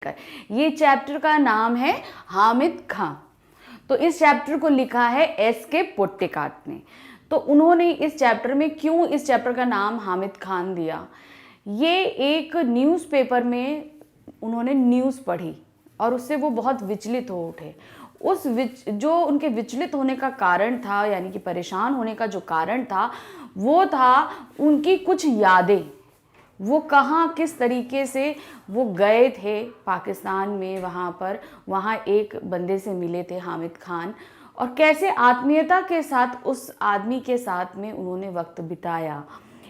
ये चैप्टर का नाम है हामिद खां। तो इस चैप्टर को लिखा है एस.के. पोट्टेकाट ने। तो उन्होंने इस चैप्टर में क्यों इस चैप्टर का नाम हामिद खान दिया, ये एक न्यूज़पेपर में उन्होंने न्यूज़ पढ़ी और उससे वो बहुत विचलित हो उठे। जो उनके विचलित होने का कारण था, यानी कि परेशान होने का जो कारण था, वो था उनकी कुछ यादें। वो कहाँ किस तरीके से वो गए थे पाकिस्तान में, वहाँ एक बंदे से मिले थे हामिद खान, और कैसे आत्मीयता के साथ उस आदमी के साथ में उन्होंने वक्त बिताया।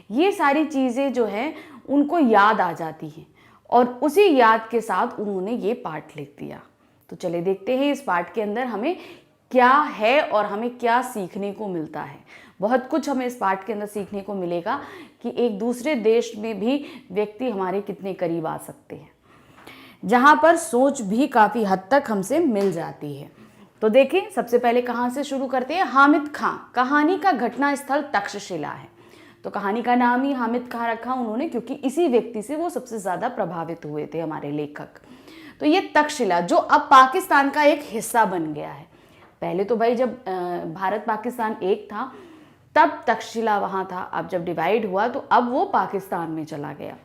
ये सारी चीज़ें जो है उनको याद आ जाती हैं और उसी याद के साथ उन्होंने ये पाठ लिख दिया। तो चले देखते हैं इस पाठ के अंदर हमें क्या है और हमें क्या सीखने को मिलता है। बहुत कुछ हमें इस पाठ के अंदर सीखने को मिलेगा कि एक दूसरे देश में भी व्यक्ति हमारे कितने करीब आ सकते हैं, जहाँ पर सोच भी काफ़ी हद तक हमसे मिल जाती है। तो देखिए, सबसे पहले कहाँ से शुरू करते हैं। हामिद खां, कहानी का घटना स्थल तक्षशिला है। तो कहानी का नाम ही हामिद खां रखा उन्होंने क्योंकि इसी व्यक्ति से वो सबसे ज़्यादा प्रभावित हुए थे हमारे लेखक। तो ये तक्षशिला जो अब पाकिस्तान का एक हिस्सा बन गया है। पहले तो भाई जब भारत पाकिस्तान एक था तब तक्षशिला वहाँ था, अब जब डिवाइड हुआ तो अब वो पाकिस्तान में चला गया।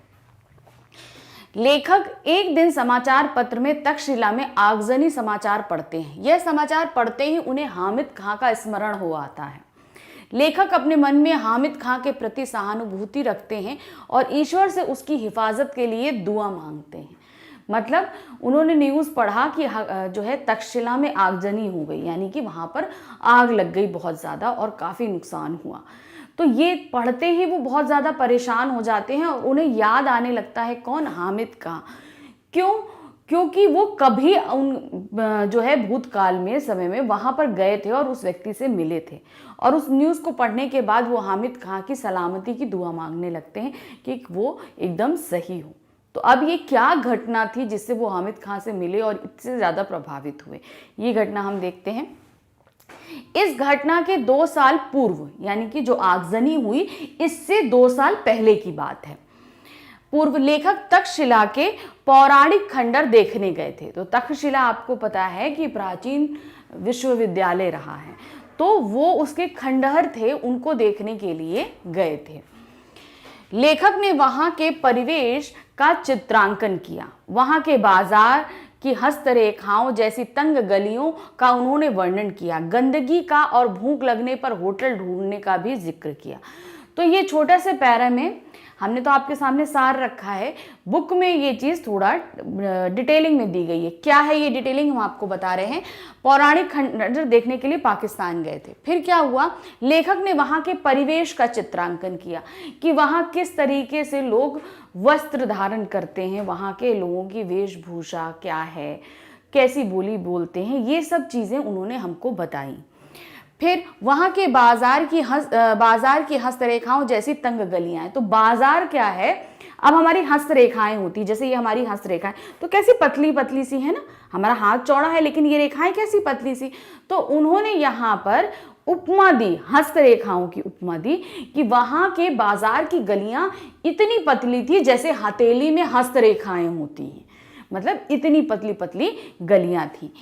लेखक एक दिन समाचार पत्र में तक्षशिला में आगजनी समाचार पढ़ते हैं। यह समाचार पढ़ते ही उन्हें हामिद खां का स्मरण हो आता है। लेखक अपने मन में हामिद खां के प्रति सहानुभूति रखते हैं और ईश्वर से उसकी हिफाजत के लिए दुआ मांगते हैं। मतलब उन्होंने न्यूज़ पढ़ा कि जो है तक्षशिला में आगजनी हो गई, यानी कि वहाँ पर आग लग गई बहुत ज़्यादा और काफ़ी नुकसान हुआ। तो ये पढ़ते ही वो बहुत ज़्यादा परेशान हो जाते हैं और उन्हें याद आने लगता है कौन, हामिद खां। क्यों? क्योंकि वो कभी जो है भूतकाल में समय में वहाँ पर गए थे और उस व्यक्ति से मिले थे, और उस न्यूज़ को पढ़ने के बाद वो हामिद खां की सलामती की दुआ मांगने लगते हैं कि वो एकदम सही हो। तो अब ये क्या घटना थी जिससे वो हामिद खां से मिले और इससे ज़्यादा प्रभावित हुए, ये घटना हम देखते हैं। इस घटना के 2 साल पूर्व, यानी कि जो आगजनी हुई इससे 2 साल पहले की बात है, पूर्व लेखक तक्षशिला के पौराणिक खंडर देखने गए थे। तो तक्षशिला आपको पता है कि प्राचीन विश्वविद्यालय रहा है, तो वो उसके खंडहर थे, उनको देखने के लिए गए थे। लेखक ने वहाँ के परिवेश का चित्रांकन किया। वहाँ के बाजार की हस्तरेखाओं जैसी तंग गलियों का उन्होंने वर्णन किया। गंदगी का और भूख लगने पर होटल ढूंढने का भी जिक्र किया। तो ये छोटा से पैरा में हमने तो आपके सामने सार रखा है, बुक में ये चीज़ थोड़ा डिटेलिंग में दी गई है। क्या है ये डिटेलिंग, हम आपको बता रहे हैं। पौराणिक खंडर देखने के लिए पाकिस्तान गए थे। फिर क्या हुआ, लेखक ने वहाँ के परिवेश का चित्रांकन किया कि वहाँ किस तरीके से लोग वस्त्र धारण करते हैं, वहाँ के लोगों की वेशभूषा क्या है, कैसी बोली बोलते हैं, ये सब चीज़ें उन्होंने हमको बताई। फिर वहाँ के बाजार की हस्तरेखाओं जैसी तंग गलियां। तो बाजार क्या है, अब हमारी हस्तरेखाएं होती, जैसे ये हमारी हस्तरेखाएं तो कैसी पतली पतली सी है ना, हमारा हाथ चौड़ा है लेकिन ये रेखाएं कैसी पतली सी। तो उन्होंने यहाँ पर उपमा दी, हस्तरेखाओं की उपमा दी कि वहाँ के बाजार की गलियां इतनी पतली थी जैसे हथेली में हस्तरेखाएं होती हैं, मतलब इतनी पतली पतली गलियां थी।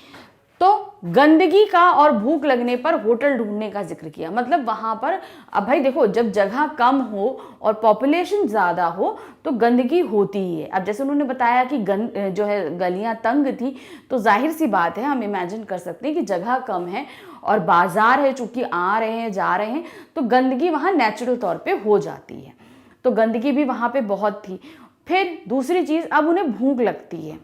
तो गंदगी का और भूख लगने पर होटल ढूंढने का जिक्र किया। मतलब वहाँ पर अब भाई देखो, जब जगह कम हो और पॉपुलेशन ज़्यादा हो तो गंदगी होती ही है। अब जैसे उन्होंने बताया कि जो है गलियाँ तंग थी, तो जाहिर सी बात है, हम इमेजिन कर सकते हैं कि जगह कम है और बाजार है, चूँकि आ रहे हैं जा रहे हैं, तो गंदगी वहाँ नेचुरल तौर पर हो जाती है। तो गंदगी भी वहाँ पर बहुत थी। फिर दूसरी चीज़, अब उन्हें भूख लगती है।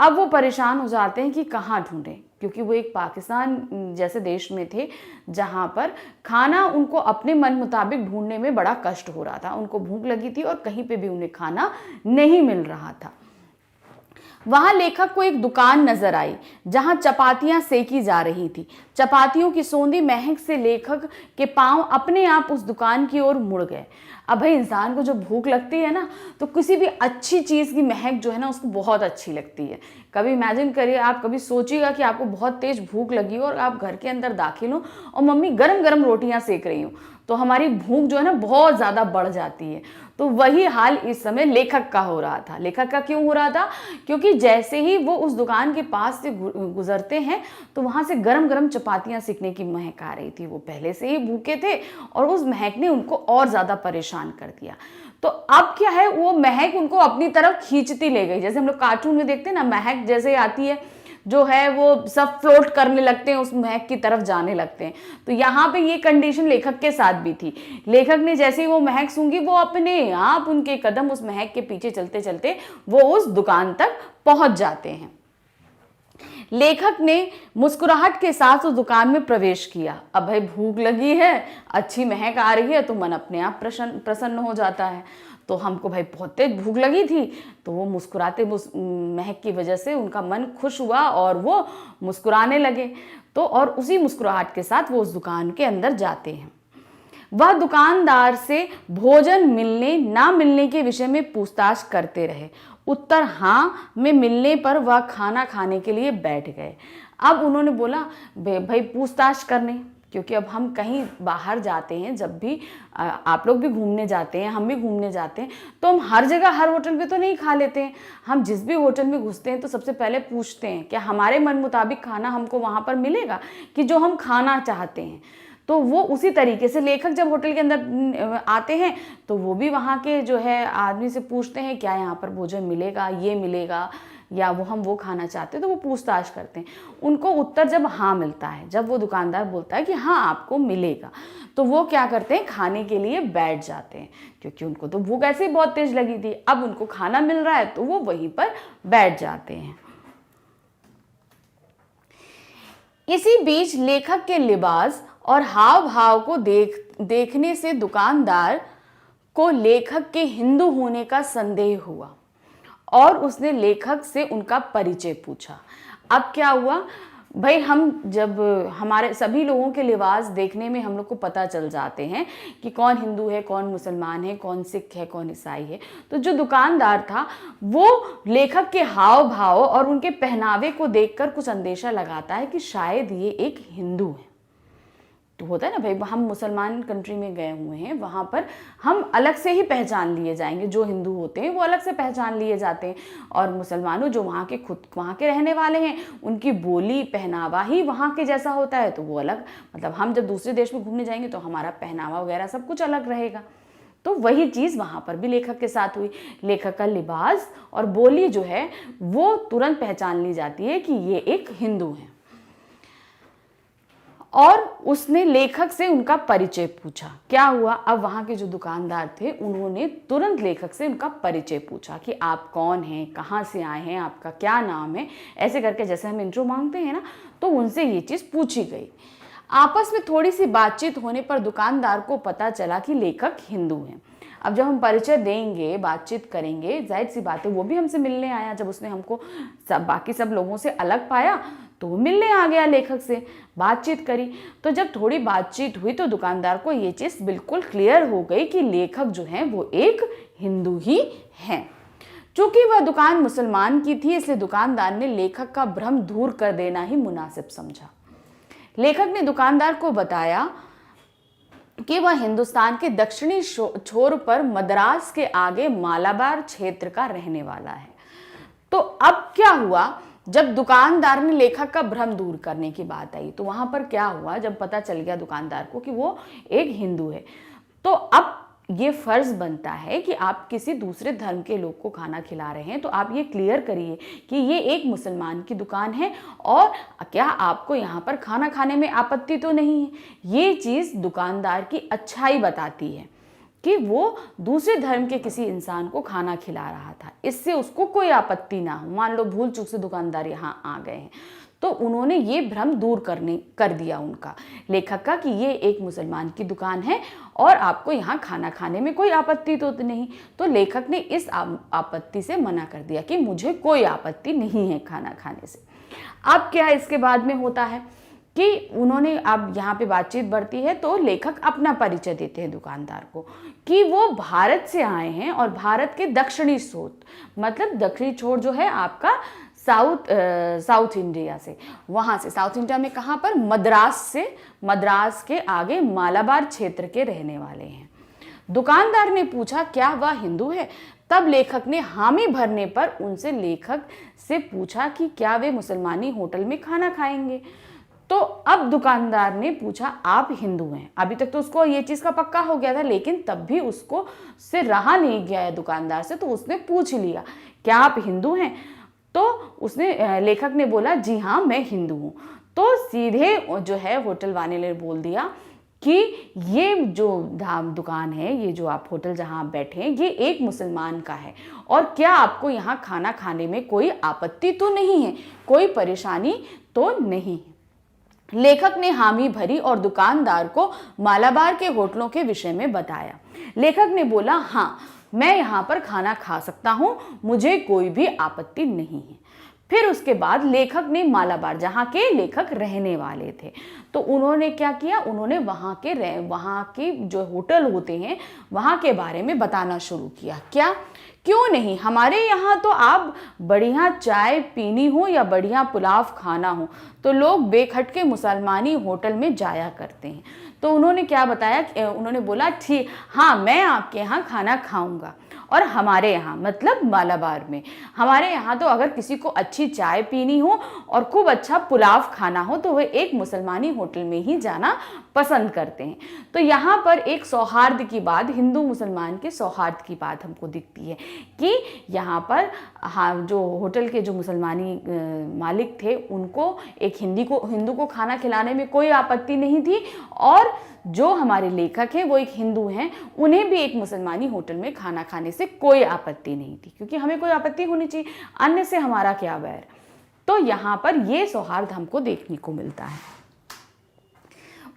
अब वो परेशान हो जाते हैं कि कहाँ ढूंढें, क्योंकि वो एक पाकिस्तान जैसे देश में थे जहाँ पर खाना उनको अपने मन मुताबिक ढूंढने में बड़ा कष्ट हो रहा था। उनको भूख लगी थी और कहीं पे भी उन्हें खाना नहीं मिल रहा था। वहाँ लेखक को एक दुकान नजर आई जहाँ चपातियाँ सेकी जा रही थी। चपातियों की सौंधी महक से लेखक के पांव अपने आप उस दुकान की ओर मुड़ गए। अब भाई इंसान को जब भूख लगती है ना, तो किसी भी अच्छी चीज़ की महक जो है ना उसको बहुत अच्छी लगती है। कभी इमेजिन करिए, आप कभी सोचिएगा कि आपको बहुत तेज भूख लगी हो और आप घर के अंदर दाखिल हो और मम्मी गरम गरम रोटियां सेक रही हो, तो हमारी भूख जो है ना बहुत ज़्यादा बढ़ जाती है। तो वही हाल इस समय लेखक का हो रहा था। लेखक का क्यों हो रहा था? क्योंकि जैसे ही वो उस दुकान के पास से गुजरते हैं तो वहाँ से गरम गरम चपातियाँ सेकने की महक आ रही थी। वो पहले से ही भूखे थे और उस महक ने उनको और ज़्यादा परेशान कर दिया। तो अब क्या है, वो महक उनको अपनी तरफ खींचती ले गई। जैसे हम लोग कार्टून में देखते हैं ना, महक जैसे आती है जो है वो सब फ्लोट करने लगते हैं, उस महक की तरफ जाने लगते हैं। तो यहाँ पे ये कंडीशन लेखक के साथ भी थी। लेखक ने जैसे ही वो महक सूंघी, वो अपने आप उनके कदम उस महक के पीछे चलते चलते वो उस दुकान तक पहुंच जाते हैं। लेखक ने मुस्कुराहट के साथ उस दुकान में प्रवेश किया। अब भाई भूख लगी है, अच्छी महक आ रही है तो मन अपने आप प्रसन्न हो जाता है। तो हमको भाई बहुत तेज भूख लगी थी, तो वो मुस्कुराते महक की वजह से उनका मन खुश हुआ और वो मुस्कुराने लगे। तो और उसी मुस्कुराहट के साथ वो उस दुकान के अंदर जाते हैं। वह दुकानदार से भोजन मिलने ना मिलने के विषय में पूछताछ करते रहे। उत्तर हाँ में मिलने पर वह खाना खाने के लिए बैठ गए। अब उन्होंने बोला भाई पूछताछ करने, क्योंकि अब हम कहीं बाहर जाते हैं, जब भी आप लोग भी घूमने जाते हैं, हम भी घूमने जाते हैं, तो हम हर जगह हर होटल पे तो नहीं खा लेते हैं। हम जिस भी होटल में घुसते हैं तो सबसे पहले पूछते हैं क्या हमारे मन मुताबिक खाना हमको वहाँ पर मिलेगा कि जो हम खाना चाहते हैं। तो वो उसी तरीके से लेखक जब होटल के अंदर आते हैं तो वो भी वहाँ के जो है आदमी से पूछते हैं क्या यहाँ पर भोजन मिलेगा, ये मिलेगा, या हम वो खाना चाहते हैं। तो वो पूछताछ करते हैं। उनको उत्तर जब हाँ मिलता है, जब वो दुकानदार बोलता है कि हाँ आपको मिलेगा, तो वो क्या करते हैं, खाने के लिए बैठ जाते हैं। क्योंकि उनको तो भूख ऐसे ही बहुत तेज लगी थी, अब उनको खाना मिल रहा है तो वो वहीं पर बैठ जाते हैं। इसी बीच लेखक के लिबास और हाव भाव को देखने से दुकानदार को लेखक के हिंदू होने का संदेह हुआ और उसने लेखक से उनका परिचय पूछा। अब क्या हुआ भाई, हम जब हमारे सभी लोगों के लिबास देखने में हम लोग को पता चल जाते हैं कि कौन हिंदू है, कौन मुसलमान है, कौन सिख है, कौन ईसाई है। तो जो दुकानदार था वो लेखक के हाव भाव और उनके पहनावे को देखकर कुछ अंदेशा लगाता है कि शायद ये एक हिंदू है। तो होता है ना भाई, हम मुसलमान कंट्री में गए हुए हैं, वहाँ पर हम अलग से ही पहचान लिए जाएंगे। जो हिंदू होते हैं वो अलग से पहचान लिए जाते हैं, और मुसलमानों जो वहाँ के रहने वाले हैं उनकी बोली पहनावा ही वहाँ के जैसा होता है, तो वो अलग, मतलब हम जब दूसरे देश में घूमने जाएंगे तो हमारा पहनावा वगैरह सब कुछ अलग रहेगा। तो वही चीज़ वहाँ पर भी लेखक के साथ हुई। लेखक का लिबास और बोली जो है वो तुरंत पहचान ली जाती है कि ये एक हिंदू है। और उसने लेखक से उनका परिचय पूछा। क्या हुआ, अब वहाँ के जो दुकानदार थे उन्होंने तुरंत लेखक से उनका परिचय पूछा कि आप कौन हैं, कहाँ से आए हैं, आपका क्या नाम है, ऐसे करके जैसे हम इंट्रो मांगते हैं ना, तो उनसे ये चीज़ पूछी गई। आपस में थोड़ी सी बातचीत होने पर दुकानदार को पता चला कि लेखक हिंदू हैं। अब जब हम परिचय देंगे, बातचीत करेंगे, जाहिर सी बात है वो भी हमसे मिलने आया। जब उसने हमको बाकी सब लोगों से अलग पाया तो वो मिलने आ गया, लेखक से बातचीत करी। तो जब थोड़ी बातचीत हुई तो दुकानदार को ये चीज़ बिल्कुल क्लियर हो गई कि लेखक जो है वो एक हिंदू ही हैं। चूंकि वह दुकान मुसलमान की थी, इसलिए दुकानदार ने लेखक का भ्रम दूर कर देना ही मुनासिब समझा। लेखक ने दुकानदार को बताया कि वह हिंदुस्तान के दक्षिणी छोर पर मद्रास के आगे मालाबार क्षेत्र का रहने वाला है। तो अब क्या हुआ, जब दुकानदार ने लेखक का भ्रम दूर करने की बात आई तो वहां पर क्या हुआ, जब पता चल गया दुकानदार को कि वो एक हिंदू है, तो अब ये फर्ज बनता है कि आप किसी दूसरे धर्म के लोग को खाना खिला रहे हैं तो आप ये क्लियर करिए कि ये एक मुसलमान की दुकान है और क्या आपको यहाँ पर खाना खाने में आपत्ति तो नहीं है। ये चीज़ दुकानदार की अच्छाई बताती है कि वो दूसरे धर्म के किसी इंसान को खाना खिला रहा था, इससे उसको कोई आपत्ति ना हो। मान लो भूल चूक से दुकानदार यहाँ आ गए हैं तो उन्होंने ये भ्रम दूर कर दिया उनका, लेखक का, कि ये एक मुसलमान की दुकान है और आपको यहाँ खाना खाने में कोई आपत्ति तो नहीं। तो लेखक ने इस आपत्ति से मना कर दिया कि मुझे कोई आपत्ति नहीं है खाना खाने से। अब क्या इसके बाद में होता है कि उन्होंने, अब यहाँ पे बातचीत बढ़ती है तो लेखक अपना परिचय देते हैं दुकानदार को कि वो भारत से आए हैं और भारत के दक्षिणी छोर, मतलब दक्षिणी छोर जो है आपका साउथ इंडिया से, वहाँ से, साउथ इंडिया में कहाँ पर, मद्रास से, मद्रास के आगे मालाबार क्षेत्र के रहने वाले हैं। दुकानदार ने पूछा क्या वह हिंदू है? तब लेखक ने हामी भरने पर उनसे लेखक से पूछा कि क्या वे मुसलमानी होटल में खाना खाएंगे। तो अब दुकानदार ने पूछा आप हिंदू हैं? अभी तक तो उसको ये चीज़ का पक्का हो गया था, लेकिन तब भी उसको से रहा नहीं गया है दुकानदार से, तो उसने पूछ लिया क्या आप हिंदू हैं? तो उसने, लेखक ने बोला जी हाँ मैं हिंदू हूँ। तो सीधे जो है होटल वाले ने बोल दिया कि ये जो दुकान है, ये जो आप होटल जहाँ आप बैठे हैं, ये एक मुसलमान का है और क्या आपको यहाँ खाना खाने में कोई आपत्ति तो नहीं है, कोई परेशानी तो नहीं है। लेखक ने हामी भरी और दुकानदार को मालाबार के होटलों के विषय में बताया। लेखक ने बोला हाँ मैं यहाँ पर खाना खा सकता हूँ, मुझे कोई भी आपत्ति नहीं है। फिर उसके बाद लेखक ने मालाबार, जहाँ के लेखक रहने वाले थे, तो उन्होंने क्या किया, उन्होंने वहाँ के जो होटल होते हैं वहाँ के बारे में बताना शुरू किया। क्या, क्यों नहीं, हमारे यहाँ तो आप बढ़िया चाय पीनी हो या बढ़िया पुलाव खाना हो तो लोग बेखटके मुसलमानी होटल में जाया करते हैं। तो उन्होंने क्या बताया, उन्होंने बोला ठीक, हाँ मैं आपके यहाँ खाना खाऊंगा और हमारे यहाँ, मतलब मालाबार में, हमारे यहाँ तो अगर किसी को अच्छी चाय पीनी हो और खूब अच्छा पुलाव खाना हो तो वे एक मुसलमानी होटल में ही जाना पसंद करते हैं। तो यहाँ पर एक सौहार्द की बात, हिंदू मुसलमान के सौहार्द की बात हमको दिखती है कि यहाँ पर हाँ जो होटल के जो मुसलमानी मालिक थे उनको एक हिंदू को खाना खिलाने में कोई आपत्ति नहीं थी, और जो हमारे लेखक हैं वो एक हिंदू हैं, उन्हें भी एक मुसलमानी होटल में खाना खाने से कोई आपत्ति नहीं थी, क्योंकि हमें कोई आपत्ति होनी चाहिए, अन्य से हमारा क्या बैर। तो यहाँ पर ये सौहार्द हमको देखने को मिलता है।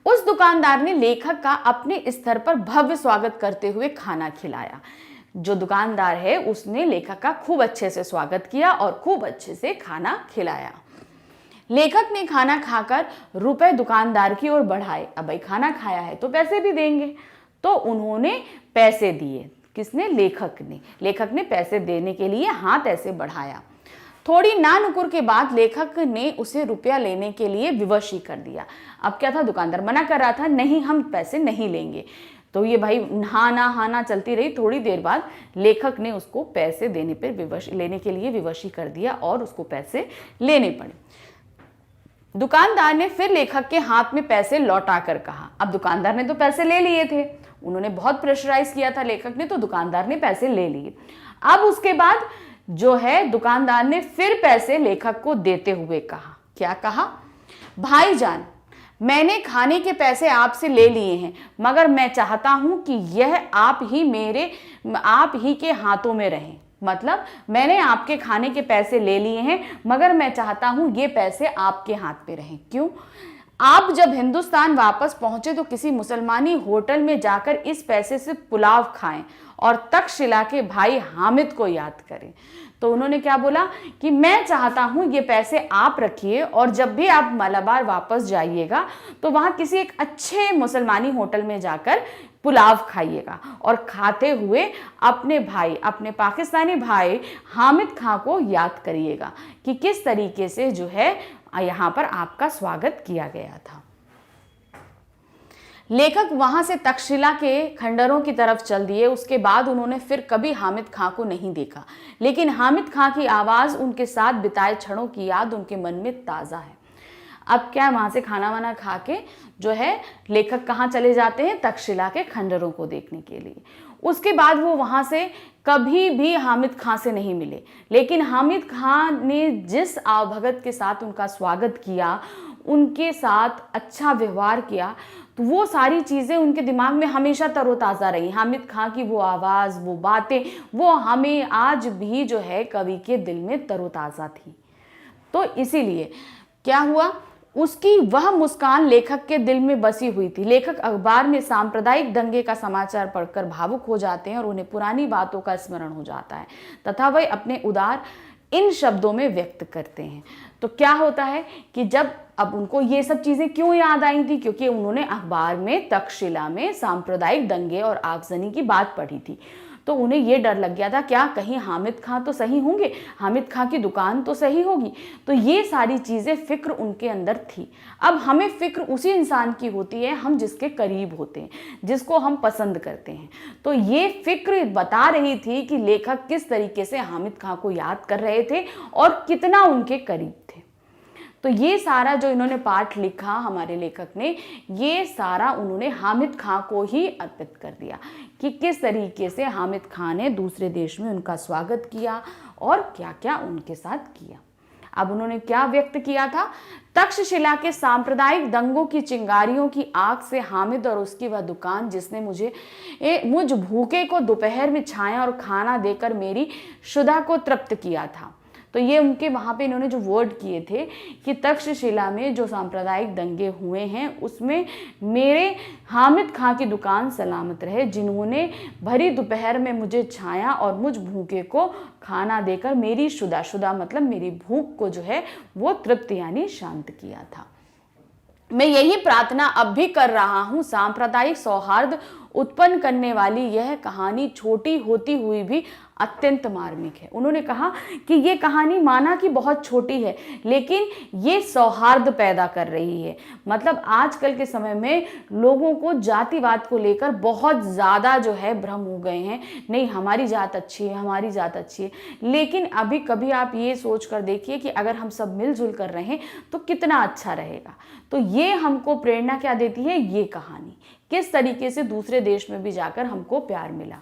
उस दुकानदार ने लेखक का अपने स्तर पर भव्य स्वागत करते हुए खाना खिलाया। जो दुकानदार है उसने लेखक का खूब अच्छे से स्वागत किया और खूब अच्छे से खाना खिलाया। लेखक ने खाना खाकर रुपए दुकानदार की ओर बढ़ाए। अब भाई खाना खाया है तो पैसे भी देंगे, तो उन्होंने पैसे दिए। किसने? लेखक ने पैसे देने के लिए हाथ ऐसे बढ़ाया। थोड़ी नानुकुर के बाद लेखक ने उसे रुपया लेने के लिए विवश ही कर दिया। अब क्या था, दुकानदार मना कर रहा था, नहीं हम पैसे नहीं लेंगे, तो ये भाई हाँ ना चलती रही। थोड़ी देर बाद लेखक ने उसको पैसे लेने के लिए विवश ही कर दिया और उसको पैसे लेने पड़े। दुकानदार ने फिर लेखक के हाथ में पैसे लौटा कर कहा। अब दुकानदार ने तो पैसे ले लिए थे, उन्होंने बहुत प्रेशराइज किया था लेखक ने, तो दुकानदार ने पैसे ले लिए। अब उसके बाद जो है दुकानदार ने फिर पैसे लेखक को देते हुए कहा। क्या कहा? भाईजान, मैंने खाने के पैसे आपसे ले लिए हैं, मगर मैं चाहता हूं कि यह आप ही के हाथों में रहें। मतलब मैंने आपके खाने के पैसे ले लिए हैं, मगर मैं चाहता हूं ये पैसे आपके हाथ में रहें। क्यों? आप जब हिंदुस्तान वापस पहुंचे तो किसी मुसलमानी होटल में जाकर इस पैसे से पुलाव खाएं और तक्षशिला के भाई हामिद को याद करें। तो उन्होंने क्या बोला कि मैं चाहता हूं ये पैसे आप रखिए और जब भी आप मालाबार वापस जाइएगा तो वहां किसी एक अच्छे मुसलमानी होटल में जाकर पुलाव खाइएगा और खाते हुए अपने पाकिस्तानी भाई हामिद खां को याद करिएगा कि किस तरीके से जो है यहाँ पर आपका स्वागत किया गया था। लेखक वहां से तक्षशिला के खंडरों की तरफ चल दिए। उसके बाद उन्होंने फिर कभी हामिद खां को नहीं देखा, लेकिन हामिद खां की आवाज़, उनके साथ बिताए क्षणों की याद उनके मन में ताज़ा है। अब क्या, वहाँ से खाना वाना खा के जो है लेखक कहाँ चले जाते हैं? तक्षशिला के खंडरों को देखने के लिए। उसके बाद वो वहाँ से कभी भी हामिद खां से नहीं मिले, लेकिन हामिद खां ने जिस आवभगत के साथ उनका स्वागत किया, उनके साथ अच्छा व्यवहार किया, तो वो सारी चीज़ें उनके दिमाग में हमेशा तरोताज़ा रही। हामिद खां की वो आवाज़, वो बातें, वो हमें आज भी जो है कवि के दिल में तरोताज़ा थी। तो इसीलिए क्या हुआ, उसकी वह मुस्कान लेखक के दिल में बसी हुई थी। लेखक अखबार में सांप्रदायिक दंगे का समाचार पढ़कर भावुक हो जाते हैं और उन्हें पुरानी बातों का स्मरण हो जाता है तथा वह अपने उदार इन शब्दों में व्यक्त करते हैं। तो क्या होता है कि जब अब उनको ये सब चीज़ें क्यों याद आई थी, क्योंकि उन्होंने अखबार में तक्षशिला में सांप्रदायिक दंगे और आगजनी की बात पढ़ी थी। तो उन्हें ये डर लग गया था, क्या कहीं हामिद खां तो सही होंगे, हामिद खां की दुकान तो सही होगी। तो ये सारी चीज़ें फिक्र उनके अंदर थी। अब हमें फिक्र उसी इंसान की होती है हम जिसके करीब होते हैं, जिसको हम पसंद करते हैं। तो ये फिक्र बता रही थी कि लेखक किस तरीके से हामिद खां को याद कर रहे थे और कितना उनके करीब थे। तो ये सारा जो इन्होंने पाठ लिखा हमारे लेखक ने, ये सारा उन्होंने हामिद खां को ही अर्पित कर दिया कि किस तरीके से हामिद खां ने दूसरे देश में उनका स्वागत किया और क्या क्या उनके साथ किया। अब उन्होंने क्या व्यक्त किया था? तक्षशिला के सांप्रदायिक दंगों की चिंगारियों की आग से हामिद और उसकी वह दुकान जिसने मुझ भूखे को दोपहर में छाया और खाना देकर मेरी क्षुधा को तृप्त किया था। तो ये उनके वहाँ पे इन्होंने जो वर्ड किए थे कि तक्षशिला में जो सांप्रदायिक दंगे हुए हैं उसमें मेरे हामिद खां की दुकान सलामत रहे, जिन्होंने भरी दोपहर में मुझे छाया और मुझ भूखे को खाना देकर मेरी क्षुधा मतलब मेरी भूख को जो है वो तृप्त यानी शांत किया था। मैं यही प्रार्थना अब भी कर रहा हूँ। सांप्रदायिक सौहार्द उत्पन्न करने वाली यह कहानी छोटी होती हुई भी अत्यंत मार्मिक है। उन्होंने कहा कि ये कहानी माना कि बहुत छोटी है, लेकिन ये सौहार्द पैदा कर रही है। मतलब आजकल के समय में लोगों को जातिवाद को लेकर बहुत ज़्यादा जो है भ्रम हो गए हैं, नहीं हमारी जात अच्छी है, हमारी जात अच्छी है। लेकिन अभी कभी आप ये सोच कर देखिए कि अगर हम सब मिलजुल कर रहें तो कितना अच्छा रहेगा। तो ये हमको प्रेरणा क्या देती है, ये कहानी किस तरीके से दूसरे देश में भी जाकर हमको प्यार मिला,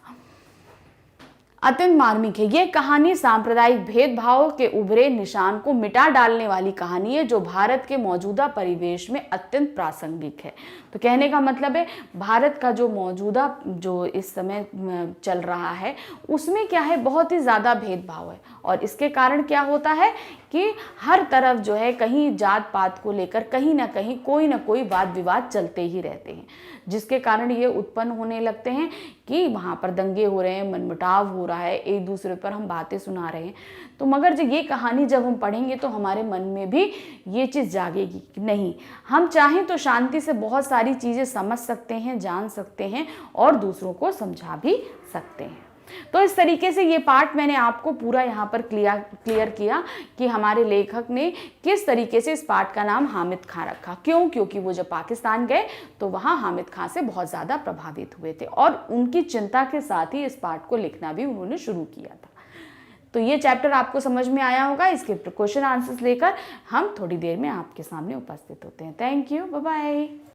अत्यंत मार्मिक है। ये कहानी सांप्रदायिक भेदभाव के उभरे निशान को मिटा डालने वाली कहानी है जो भारत के मौजूदा परिवेश में अत्यंत प्रासंगिक है। तो कहने का मतलब है भारत का जो मौजूदा जो इस समय चल रहा है उसमें क्या है, बहुत ही ज़्यादा भेदभाव है और इसके कारण क्या होता है कि हर तरफ जो है कहीं जात पात को लेकर कहीं ना कहीं कोई ना कोई वाद विवाद चलते ही रहते हैं, जिसके कारण ये उत्पन्न होने लगते हैं कि वहाँ पर दंगे हो रहे हैं, मनमुटाव हो रहा है, एक दूसरे पर हम बातें सुना रहे हैं। तो मगर जब ये कहानी जब हम पढ़ेंगे तो हमारे मन में भी ये चीज़ जागेगी कि नहीं, हम चाहें तो शांति से बहुत सारी चीज़ें समझ सकते हैं, जान सकते हैं और दूसरों को समझा भी सकते हैं। तो इस तरीके से ये पार्ट मैंने आपको पूरा यहाँ पर क्लियर किया कि हमारे लेखक ने किस तरीके से इस पार्ट का नाम हामिद खां रखा। क्यों? क्योंकि वो जब पाकिस्तान गए तो वहाँ हामिद खां से बहुत ज़्यादा प्रभावित हुए थे और उनकी चिंता के साथ ही इस पार्ट को लिखना भी उन्होंने शुरू किया था। तो ये चैप्टर आपको समझ में आया होगा। इसके क्वेश्चन आंसर्स लेकर हम थोड़ी देर में आपके सामने उपस्थित होते हैं। Thank you, bye bye.